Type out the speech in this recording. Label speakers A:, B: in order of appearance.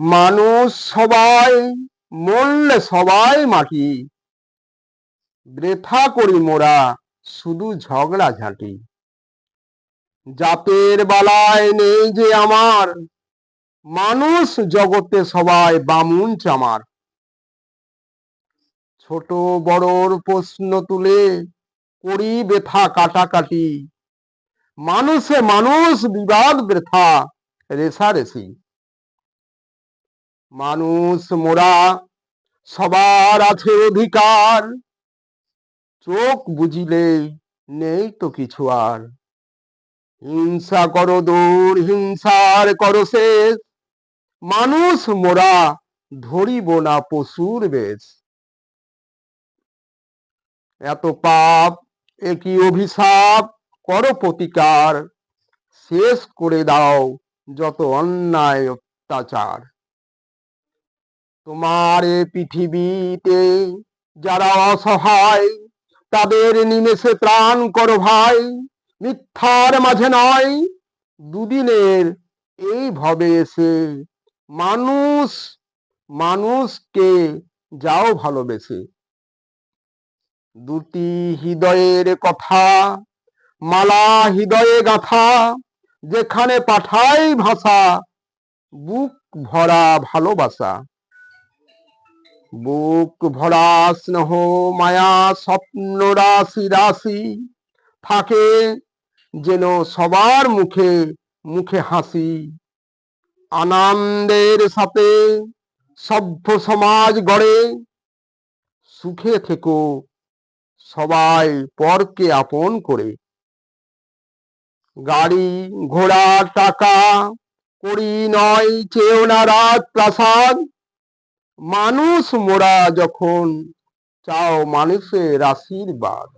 A: মানুষ সবাই, মরলে সবাই মাটি, বৃথা করি মোরা শুধু ঝগড়া ঝাঁটি। জাতের বালায় নেই যে আমার, মানুষ জগতে সবাই বামুন চামার। ছোট বড়র প্রশ্ন তুলে করি বৃথা কাটাকাটি, মানুষে মানুষ বিবাদ বৃথা রেষারেষি। মানুষ মোরা, সবার আছে অধিকার, চোখ বুঝিলে নেই তো কিছু আর। হিংসা করো দূর, হিংসার করো শেষ, মানুষ মোরা ধরিব না পশুর বেশ। এত পাপ একই অভিশাপ, করো প্রতিকার, শেষ করে দাও যত অন্যায় অত্যাচার। তোমার এ পৃথিবীতে যারা অসহায়, তাদের নিমেষে ত্রাণ করো ভাই। মিথ্যার মাঝে নয়, দুদিনের এই ভবে এসে মানুষ মানুষকে যাও ভালোবেসে। দুটি হৃদয়ের কথা মালা হৃদয়ে গাঁথা, যেখানে পাঠাই ভাষা বুক ভরা ভালোবাসা। বুক ভরা স্নেহ মায়া স্বপ্ন রাশি রাশি, থাকে যেন সবার মুখে মুখে হাসি। আনন্দের সাথে সভ্য সমাজ গড়ে, সুখে থেকো সবাই পরকে আপন করে। গাড়ি ঘোড়া টাকা করি নয়, চেয়েও না রাজ প্রাসাদ, মানুষ মোরা যখন চাও মানুষের আশীর্বাদ।